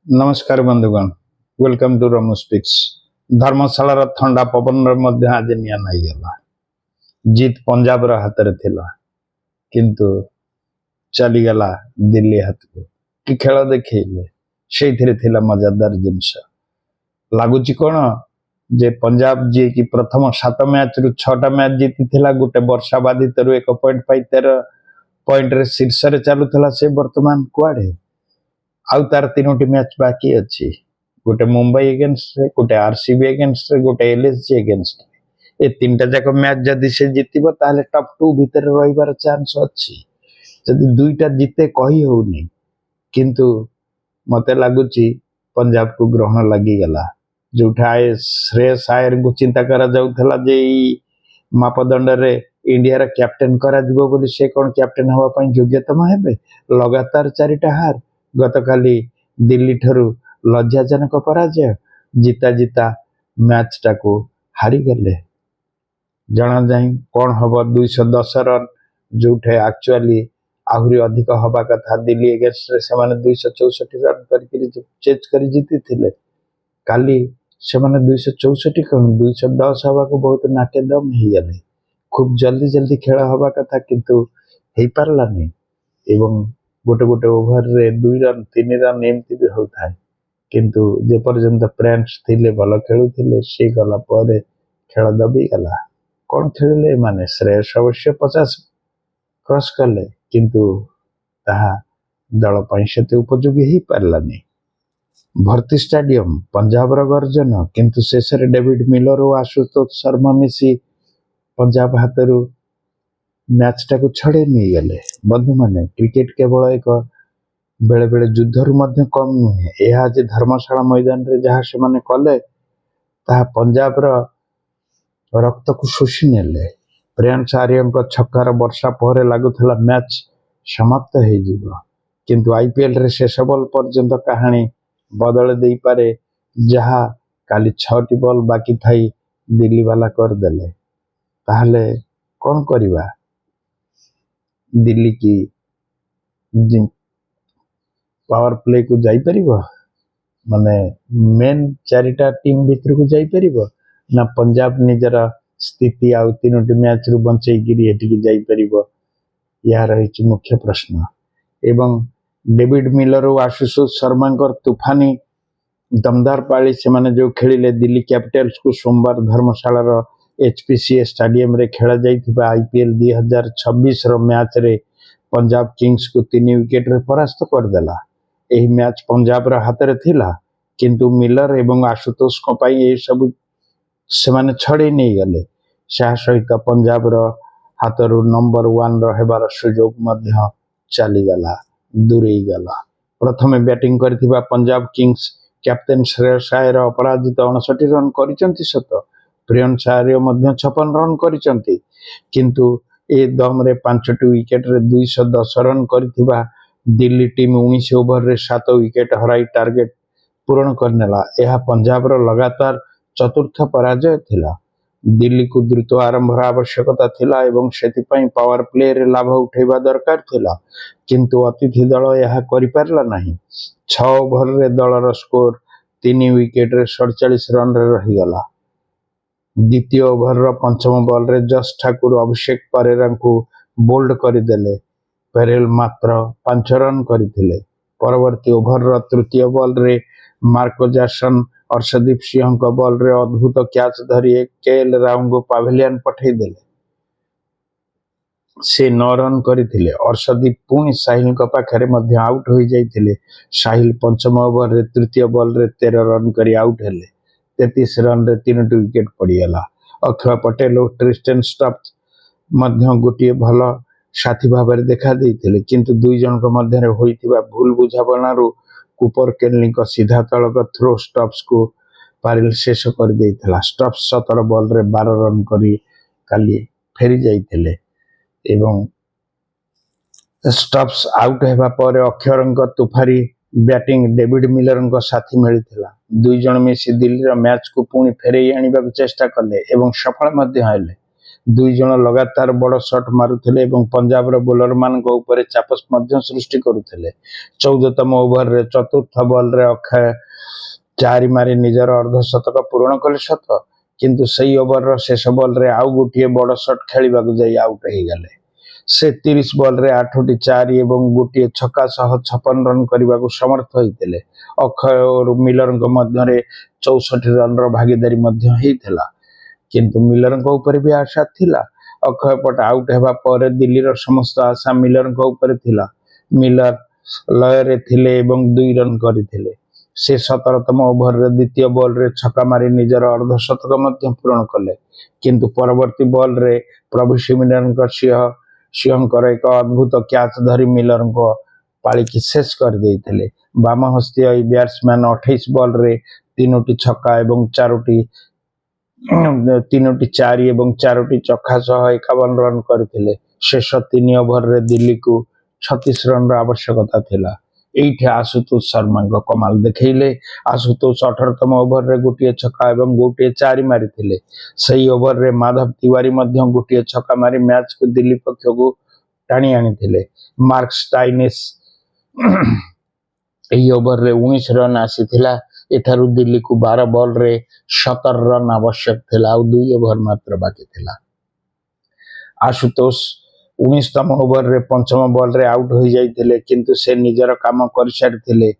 नमस्कार बंधुगण, welcome to Ramu speaks. धर्मशाला ठंडा पवन आज निया नहीं गला। जीत पंजाब हाथ रे थिला किंतु चली गला दिल्ली हाथ को कि खेल देखले से मजादार जिनस लगुच कौन जे पंजाब जी की प्रथम 7 मैच रु 6टा मैच जीति थिला गोटे वर्षा बाधित रु 1 पॉइंट पाई 13 पॉइंट रे शीर्ष रे चलुथला से वर्तमान कुआडे आउ तार 3टी मैच बाकी अच्छी गोटे मुंबई एगेन्स्ट रे गोटे आरसीबी एगेन्स्ट रे गोटे एलएसजी एगेन्स्ट रे ए 3टा जाक मैच जदि से जितिबो ताले टॉप 2 भीतर रहिबार चांस अच्छी जदि 2टा जीते कही होउनी किंतु मते लागुची पंजाब को ग्रहण लगी गला जोठा श्रेयस आयर को चिंता करा जाउथला जे मापदंड रे इंडिया रा कैप्टन करा दिबो बोली से कोन कैप्टन हवा पई योग्यतम हेबे लगातार 4टा हार गतकाली दिल्ली ठरू लज्जाजनक पराजय जीता जीता मैच टाको हारी गले जना जाई कौन हम 210 रन जोठे एक्चुअली आहरी अधिक हवा कथा दिल्ली एगेंस्ट रे से 264 रन करके चेज कर जीति थिले काली से 264 कौन 210 हवा को बहुत नाटे दम ही गले खूब जल्दी जल्दी खेल हवा कथा किंतु हे पारलानी एवं गोटे गोटे ओभर रे 2 रन 3 रन एमती भी होता है किंतु जे पर्यंत प्रेंट्स थिले भल खेलुथिले से गला पर खेल दबी गला कौन खेलिले माने श्रेयस अवश्य 50 क्रॉस कले किंतु ताहा दल पई सेते उपयोगी ही पारलानी भर्ती स्टेडियम पंजाब रो गर्जन किंतु शेष रे डेविड मिलर और आशुतोष शर्मा मिसी पंजाब हाथरू मैच टाको छड़े नहीं गले बंधु माने क्रिकेट केवल एक बेले बेले युद्धरु मध्य कम नुहे यह आज धर्मशाला मैदान रे जहाँ से माने कले ताहा पंजाब रो रक्त को शोषी नेले प्रियांश आर्यन को छक्कार वर्षा पहरे लागुथला मैच समाप्त हो जिवो किंतु आईपीएल रे शेष बॉल पर्यंत कहानी बदल दे पारे जहाँ काली 6टी बॉल बाकी थाई दिल्ली वाला कर देले ताहले कौन करिवा दिल्ली की पावर प्ले को जाई परिबो माने मेन 4टा टीम भीतर को जाई परिबो ना पंजाब निजर स्थिति आउ 3टी मैच रु बंचई गिरी एटिकी जाई परिबो या रही मुख्य प्रश्न एवं डेविड मिलर और आशुतोष शर्मा तूफानी दमदार पाली से माने जो खेलिले दिल्ली कैपिटल्स को सोमवार धर्मशाला रो एचपीसीए स्टेडियम रे खेला जाइथिबा आईपीएल 2026 रो मैच रे पंजाब किंग्स को 3 विकेट रे परास्त कर देला एही मैच पंजाब रो हाथ रे थिला किंतु मिलर एवं आशुतोष को पाई ए सब से माने छड़े नहीं गले सा सहित पंजाब रो हाथ रो नंबर 1 रो हेबार सुयोग मध्य चली गला दूरी गला प्रथमे बैटिंग करथिबा पंजाब किंग्स कैप्टन श्रेयस आयर अपराजित 59 रन करिसंती सत प्रियांश आर्य मध्य 56 रन करिसंती किंतु ए दम रे 5टी विकेट रे 210 रन करथिबा दिल्ली टीम 19 ओवर रे 7 विकेट हराई टार्गेट पूर्ण करनेला यह पंजाब रो लगातार चतुर्थ पराजय थिला दिल्ली को द्रुत आरंभ आवश्यकता थिला एवं सेति पई पावर प्ले रे लाभ उठेबा दरकार थिला किंतु अतिथि दल यह करि पारला नहीं 6 ओवर रे दलर स्कोर 3 विकेट रे 47 रन रे रही गला द्वितीय ओवर रो पंचम बॉल रे जस ठाकुर अभिषेक परेरा को बोल्ड कर देले पेरेल मात्र 5 रन करथिले परवर्ती ओवर रो तृतीय बॉल रे मार्को जैसन अर्शदीप सिंह को बॉल रे अद्भुत कैच धरी केएल राहुल को पावेलियन पठे देले से 9 रन करथिले अर्शदीप पुणी साहिल को पाखरे मध्य आउट हो जाइथिले साहिल पंचम ओवर रे तृतीय बॉल रे 13 रन करी आउट हेले 33 रन रे 3टी विकेट पड़ीगला अक्षय पटेल और ट्रिस्टन स्टॉप मध्य गोटे भल साथी भाव देखा देइथिले किंतु दुई जन को मध्य होइथिबा भूल बुझाबणारू कूपर केनली को सीधा तलक थ्रो स्टॉप्स को पारिल शेष कर देइथिला स्टॉप्स 17 बॉल रे 12 रन करी काली फेरी जाइथिले एवं स्टॉप्स आउट हेबा पर अक्षरंक तुफारी बैटिंग डेविड मिलर को साथी मिलिथिला दुई जन मिसी दिल्ली रो मैच को पुणी फेरई आनिबा चेष्टा कले एवं सफल मध्य हेले ଦୁଇ ଜଣ ଲଗାତାର ବଡ଼ ସଟ୍ ମାରୁଥିଲେ ଏବଂ ପଞ୍ଜାବର ବୋଲରମାନଙ୍କ ଉପରେ ଚାପ ମଧ୍ୟ ସୃଷ୍ଟି କରୁଥିଲେ। 14ତମ ଓଭରରେ ଚତୁର୍ଥ ବଲରେ ଅକ୍ଷୟ 4 ମାରି ନିଜର ଅର୍ଦ୍ଧଶତକ ପୂରଣ କଲେ ସତ, କିନ୍ତୁ ସେହି ଓଭରର ଶେଷ ବଲରେ ଆଉ ଗୋଟିଏ ବଡ଼ ସଟ୍ ଖେଳିବାକୁ ଯାଇ ଆଉଟ୍ ହୋଇଗଲେ। ସେ 30 ବଲରେ 8ଟି 4 ଏବଂ ଗୋଟିଏ ଛକା ସହ 56 ରନ୍ କରିବାକୁ ସମର୍ଥ ହୋଇଥିଲେ। ଅକ୍ଷୟ ଓ ମିଲରଙ୍କ ମଧ୍ୟରେ 64 ରନ୍ର ଭାଗିଦାରୀ ମଧ୍ୟ ହୋଇଥିଲା, କିନ୍ତୁ ମିଲରଙ୍କ ଉପରେ ବି ଆଶା ଥିଲା। ଅକ୍ଷୟ ପଟ ଆଉଟ୍ ହେବା ପରେ ଦିଲ୍ଲୀର ସମସ୍ତ ଆଶା ମିଲରଙ୍କ ଉପରେ ଥିଲା। ମିଲର ଲୟରେ ଥିଲେ ଏବଂ 2 ରନ୍ କରିଥିଲେ। ସେ 17ତମ ଓଭରରେ ଦ୍ୱିତୀୟ ବଲରେ ଛକା ମାରି ନିଜର ଅର୍ଦ୍ଧଶତକ ମଧ୍ୟ ପୂରଣ କଲେ, କିନ୍ତୁ ପରବର୍ତ୍ତୀ ବଲରେ ପ୍ରଭୁ ସିଂହଙ୍କର ଏକ ଅଦ୍ଭୁତ କ୍ୟାଚ୍ ଧରି ମିଲରଙ୍କ ପାଳିକି ଶେଷ କରିଦେଇଥିଲେ। ବାମହସ୍ତୀୟ ଏହି ବ୍ୟାଟ୍ସମ୍ୟାନ୍ 28 ବଲରେ 3ଟି 4 ଏବଂ 4ଟି ଚକା ସହ 51 ରନ୍ କରିଥିଲେ। ଶେଷ 3 ଓଭରରେ ଦିଲ୍ଲୀକୁ 36 ରନ୍ର ଆବଶ୍ୟକତା ଥିଲା। ଏଇଠି ଆଶୁତୋଷ ଶର୍ମାଙ୍କ କମାଲ ଦେଖେଇଲେ। ଆଶୁତୋଷ 18ତମ ଓଭରରେ ଗୋଟିଏ ଛକା ଏବଂ ଗୋଟିଏ 4 ମାରିଥିଲେ। ସେହି ଓଭରରେ ମାଧବ ତିୱାରୀ ମଧ୍ୟ ଗୋଟିଏ ଛକା ମାରି ମ୍ୟାଚକୁ ଦିଲ୍ଲୀ ପକ୍ଷକୁ ଟାଣି ଆଣିଥିଲେ। ମାର୍କ ଷ୍ଟାଇନିସ୍ ଏହି ଓଭରରେ 19 ରନ୍ ଆସିଥିଲା। ଏଠାରୁ ଦିଲ୍ଲୀକୁ 12 ବଲରେ 17 ରନ୍ ଆବଶ୍ୟକ ଥିଲା, ଆଉ 2 ଓଭର ମାତ୍ର ବାକି ଥିଲା। ଆଶୁତୋଷ 19ତମ ଓଭରରେ 5ମ ବଲରେ ଆଉଟ୍ ହୋଇଯାଇଥିଲେ, କିନ୍ତୁ ସେ ନିଜର କାମ କରିସାରିଥିଲେ।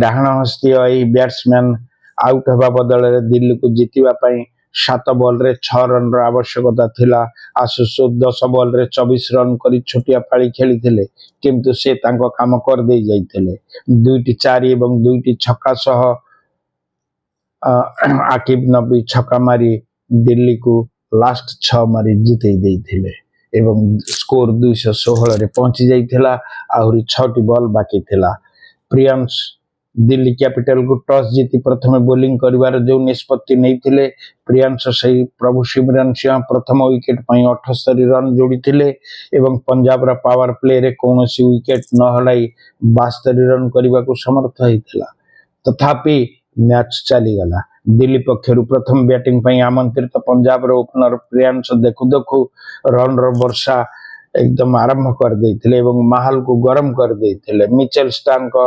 ଡାହାଣ ହସ୍ତୀୟ ଏହି ବ୍ୟାଟ୍ସମ୍ୟାନ୍ ଆଉଟ୍ ହେବା ବଦଳରେ ଦିଲ୍ଲୀକୁ ଜିତିବା ପାଇଁ 7 ବଲରେ 6 ରନ୍ର ଆବଶ୍ୟକତା ଥିଲା। ଆଶୁତୋଷ 10 ବଲରେ 24 ରନ୍ କରି ଛୋଟିଆ ପାଳି ଖେଳିଥିଲେ, କିନ୍ତୁ ସେ ତାଙ୍କ କାମ କରିଦେଇ ଯାଇଥିଲେ। 2ଟି 4 ଏବଂ 2ଟି ଛକା ସହ ଆକିବ ନବୀ ଛକା ମାରି ଦିଲ୍ଲୀକୁ ଲାଷ୍ଟ 6 ମାରି ଜିତେଇ ଦେଇଥିଲେ ଏବଂ ସ୍କୋର 216ରେ ପହଞ୍ଚି ଯାଇଥିଲା। ଆହୁରି 6ଟି ବଲ୍ ବାକି ଥିଲା। ପ୍ରିୟାଂଶ ଦିଲ୍ଲୀ କ୍ୟାପିଟାଲକୁ ଟସ୍ ଜିତି ପ୍ରଥମେ ବୋଲିଂ କରିବାର ଯେଉଁ ନିଷ୍ପତ୍ତି ନେଇଥିଲେ, ପ୍ରିୟାଂଶ ସେହି ପ୍ରଭୁ ସିଂହ ପ୍ରଥମ ୱିକେଟ୍ ପାଇଁ 78 ରନ୍ ଯୋଡ଼ିଥିଲେ ଏବଂ ପଞ୍ଜାବର ପାୱାର ପ୍ଲେରେ କୌଣସି ୱିକେଟ୍ ନ ହରାଇ 72 ରନ୍ କରିବାକୁ ସମର୍ଥ ହୋଇଥିଲା। ତଥାପି ମ୍ୟାଚ୍ ଚାଲିଗଲା। ଦିଲ୍ଲୀ ପକ୍ଷରୁ ପ୍ରଥମ ବ୍ୟାଟିଂ ପାଇଁ ଆମନ୍ତ୍ରିତ ପଞ୍ଜାବର ଓପନର ପ୍ରିୟାଂଶ ଦେଖୁ ଦେଖୁ ରନ୍ର ବର୍ଷା ଏକଦମ ଆରମ୍ଭ କରିଦେଇଥିଲେ ଏବଂ ମାହଲକୁ ଗରମ କରିଦେଇଥିଲେ। ମିଚେଲ ଷ୍ଟାର୍କଙ୍କ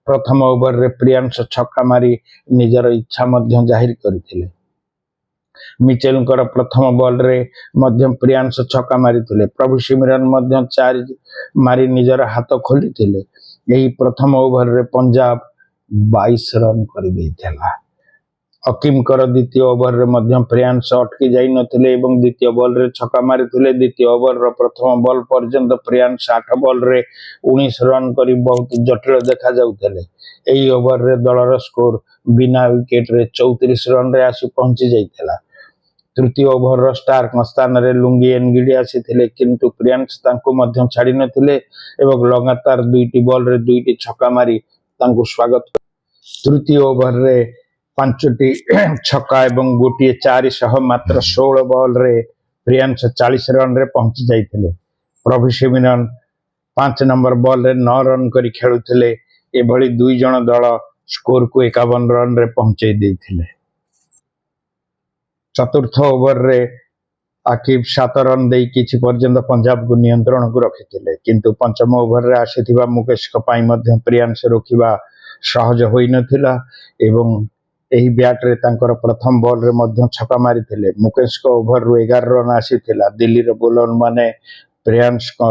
ପ୍ରଥମ ଓଭରରେ ପ୍ରିୟାଂଶ ଛକା ମାରି ନିଜର ଇଚ୍ଛା ମଧ୍ୟ ଜାହିର କରିଥିଲେ। ମିଚେଲଙ୍କର ପ୍ରଥମ ବଲରେ ମଧ୍ୟ ପ୍ରିୟାଂଶ ଛକା ମାରିଥିଲେ। ପ୍ରଭୁ ସିଂହ ମଧ୍ୟ 4 ମାରି ନିଜର ହାତ ଖୋଲିଥିଲେ। ଏହି ପ୍ରଥମ ଓଭରରେ ପଞ୍ଜାବ 22 ରନ୍ କରିଦେଇଥିଲା। ଅକିମଙ୍କର ଦ୍ୱିତୀୟ ଓଭରରେ ମଧ୍ୟ ପ୍ରିୟାଂଶ ଅଟକି ଯାଇନଥିଲେ ଏବଂ ଦ୍ୱିତୀୟ ବଲରେ ଛକା ମାରିଥିଲେ। ଦ୍ୱିତୀୟ ଓଭରର ପ୍ରଥମ ବଲ୍ ପର୍ଯ୍ୟନ୍ତ ପ୍ରିୟାଂଶ 8 ବଲରେ 19 ରନ୍ କରି ବହୁତ ଜଟିଳ ଦେଖାଯାଉଥିଲେ। ଏହି ଓଭରରେ ଦଳର ସ୍କୋର ବିନା ୱିକେଟରେ 34 ରନ୍ରେ ଆସି ପହଞ୍ଚି ଯାଇଥିଲା। ତୃତୀୟ ଓଭରର ଷ୍ଟାର୍କଙ୍କ ସ୍ଥାନରେ ଲୁଙ୍ଗି ଏନଗିଡି ଆସିଥିଲେ, କିନ୍ତୁ ପ୍ରିୟାଂଶ ତାଙ୍କୁ ମଧ୍ୟ ଛାଡ଼ି ନଥିଲେ ଏବଂ ଲଗାତାର 2ଟି ବଲରେ 2ଟି ଛକା ମାରି ତାଙ୍କୁ ସ୍ୱାଗତ କଲେ। ତୃତୀୟ ଓଭରରେ 5ଟି ଛକା ଏବଂ ଗୋଟିଏ 4 ସହ ମାତ୍ର 16 ବଲରେ ପ୍ରିୟାଂଶ 40 ରନ୍ରେ ପହଞ୍ଚି ଯାଇଥିଲେ। ପ୍ରଭୁ ସିଂହ 5 ନମ୍ବର ବଲରେ 9 ରନ୍ କରି ଖେଳୁଥିଲେ। ଏଭଳି 2 ଜଣ ଦଳ ସ୍କୋରକୁ 51 ରନ୍ରେ ପହଞ୍ଚାଇ ଦେଇଥିଲେ। ଚତୁର୍ଥ ଓଭରରେ ଆକିବ 7 ରନ୍ ଦେଇ କିଛି ପର୍ଯ୍ୟନ୍ତ ପଞ୍ଜାବକୁ ନିୟନ୍ତ୍ରଣକୁ ରଖିଥିଲେ, କିନ୍ତୁ ପଞ୍ଚମ ଓଭରରେ ଆସିଥିବା ମୁକେଶଙ୍କ ପାଇଁ ମଧ୍ୟ ପ୍ରିୟାଂଶ ରୋକିବା ସହଜ ହୋଇନଥିଲା ଏବଂ ଏହି ବ୍ୟାଟ୍ରେ ତାଙ୍କର ପ୍ରଥମ ବଲରେ ମଧ୍ୟ ଛକା ମାରିଥିଲେ। ମୁକେଶଙ୍କ ଓଭରରୁ 11 ରନ୍ ଆସିଥିଲା। ଦିଲ୍ଲୀର ବୋଲରମାନେ ପ୍ରିୟାଂଶଙ୍କ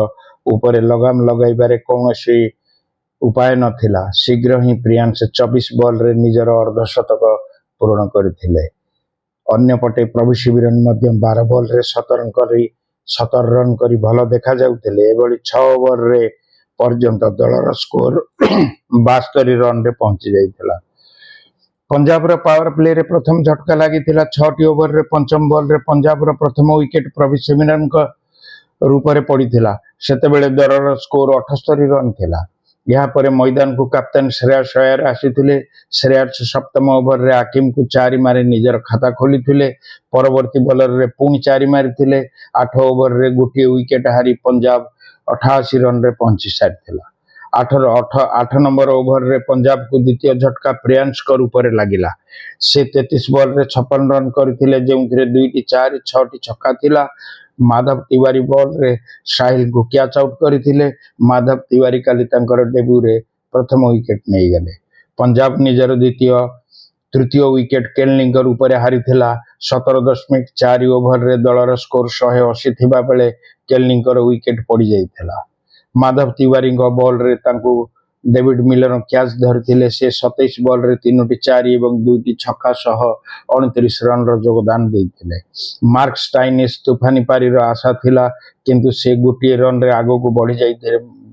ଉପରେ ଲଗାମ ଲଗାଇବାରେ କୌଣସି ଉପାୟ ନଥିଲା। ଶୀଘ୍ର ହିଁ ପ୍ରିୟାଂଶ 24 ବଲରେ ନିଜର ଅର୍ଦ୍ଧଶତକ ପୂରଣ କରିଥିଲେ। ଅନ୍ୟପଟେ ପ୍ରଭୁ ସିଂହ ମଧ୍ୟ 12 ବଲରେ 17 ରନ୍ କରି ଭଲ ଦେଖାଯାଉଥିଲେ। ଏଭଳି 6 ଓଭରରେ ପର୍ଯ୍ୟନ୍ତ ଦଳର ସ୍କୋର 72 ରନ୍ରେ ପହଞ୍ଚି ଯାଇଥିଲା। ପଞ୍ଜାବର ପାୱାର ପ୍ଲେରେ ପ୍ରଥମ ଝଟକା ଲାଗିଥିଲା। 6ଟି ଓଭରରେ ପଞ୍ଚମ ବଲରେ ପଞ୍ଜାବର ପ୍ରଥମ ୱିକେଟ୍ ପ୍ରଭୁ ସିଂହଙ୍କ ରୂପରେ ପଡ଼ିଥିଲା। ସେତେବେଳେ ଦଳର ସ୍କୋର 78 ରନ୍ ଥିଲା। ଏହାପରେ ମଇଦାନକୁ କାପ୍ତାନ ଶ୍ରେୟାସ ଅୟ୍ୟାର ଆସିଥିଲେ। ଶ୍ରେୟାସ 7ମ ଓଭରରେ ଆକିମକୁ 4 ମାରି ନିଜର ଖାତା ଖୋଲିଥିଲେ। ପରବର୍ତ୍ତୀ ବଲରେ ପୁଣି 4 ମାରିଥିଲେ। 8 ଓଭରରେ ଗୋଟିଏ ୱିକେଟ୍ ହାରି ପଞ୍ଜାବ 88 ରନ୍ରେ ପହଞ୍ଚି ସାରିଥିଲା। आठ नंबर ओभर रे पंजाब को द्वितीय झटका प्रियांश कर ऊपर लगिला। से 33 बॉल रे 56 रन करथिले, जेउथिरे 2टी 4 6टी छक्का थिला। माधव तिवारी बॉल रे साहिल को कैच आउट करथिले। माधव तिवारी काली तांकर डेब्यू रे प्रथम विकेट नहीं गले। पंजाब निजर तृतीय विकेट केलनिंगर ऊपर हारिथिला। 17.4 ओभर रे दलर स्कोर 180 थिबा बेले केलनिंगर विकेट पड़ी जाइथिला। माधव तिवारी बॉल रे तांको डेविड मिलर कैच धरथिले। से 27 बॉल रे 3टी 4 एवं 2टी छक्का सह 29 रन रो योगदान देथिले। मार्क स्टाइनिस तूफानी पारी आशा थिला, किंतु से गोटे रन रे आगो को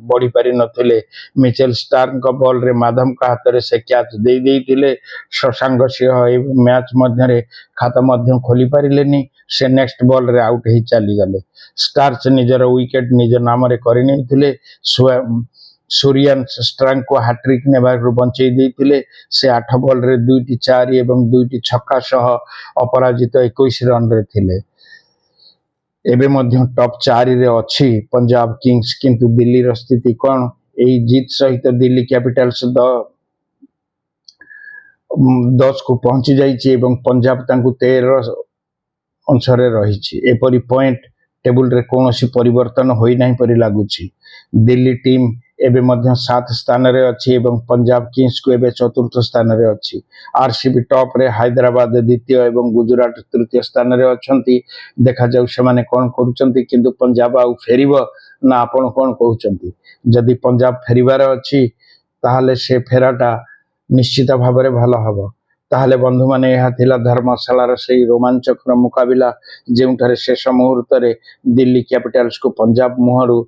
बढ़ी पारि नथिले। मिचेल स्टार्क बॉल रे माधव का हाथ रे से कैच दे देथिले। शशांक सिंह मैच मध्य खाता मध्य खोली पारिलेनी। से नेक्स्ट बॉल रे आउट ही चली गले। स्टार्स निजर विकेट निज नाम रे करि नैथिले। सूर्यन स्ट्रांग को हैट्रिक नेबारु बंचई देथिले। से 8 बॉल रे 2टी 4 एवं 2टी छक्का सह अपराजित 21 रन रे थिले। एबे मध्य टॉप 4 रे अछि पंजाब किंग्स, किंतु दिल्ली रो स्थिति कोन? एही जीत सहित दिल्ली कैपिटल्स 10 को पहुंची जाइछि एवं पंजाब तांकु 13 अंशरे रहिछि। एपरि पॉइंट टेबुल रे कोनोसी परिवर्तन होई नाही परि लागुछि। दिल्ली टीम एबे मध्य 7 स्थान रे अछि एवं पंजाब किंग्स को एबे 4th स्थान रे अछि। आरसीबी टॉप रे, हैदराबाद द्वितीय एवं गुजरात तृतीय स्थान रे अछंती। देखा जाउ सेमाने कोन करूचंती, किंतु पंजाब आउ फेरिबो ना आपण कोन कहउचंती? जदि पंजाब फेरिबार अछि ताहाले से फेराटा निश्चित भाव में भल हम। ताहले बंधु माने यह थिला धर्मशालार से रोमांचकर मुकाबिला, जेउठारे शेष मुहूर्त रे दिल्ली कैपिटल्स को पंजाब मुहरु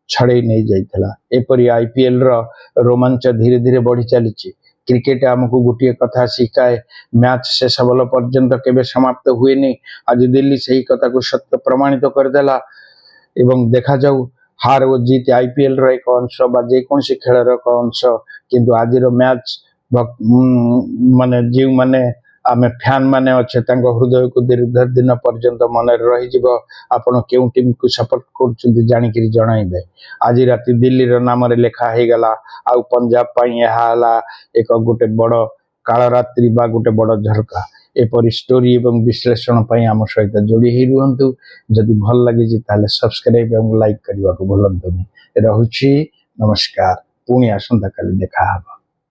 छड़े नहीं जाइथिला। एपरी आईपीएल रो रोमांच धीरे धीरे बढ़ी चलीछि। क्रिकेट आमको गोटे कथा शिखाए, मैच शेष बल पर्यंत केबे समाप्त हुए नहीं। आज दिल्ली सही कथा को सत्य प्रमाणित करदेला एवं देखा जाऊ हार और जीत आईपीएल रो एक अंश बा जेकोसी खेल एक अंश, किंतु आज मैच माने जीव माने आमे फैन माने अच्छे हृदय को दीर्घ दिन पर्यंत मन रही जीव। आपण केउ टीम को सपोर्ट कर जानिकरी जणाइबे। आज राति दिल्ली रो नाम रे लेखा हे गला। आ पंजाब पई यहा हला एक गोटे बड़ काल रात्रि बा गोटे बड़ झरका। एपरी स्टोरी एवं विश्लेषण पई आम सहित जोड़ी ही रुहंतु। जदि भल लगे जे ताले सब्सक्राइब एवं लाइक करबा को भूलंतुनी। रहुछि नमस्कार। पुणी आसंता काली देखा हबो।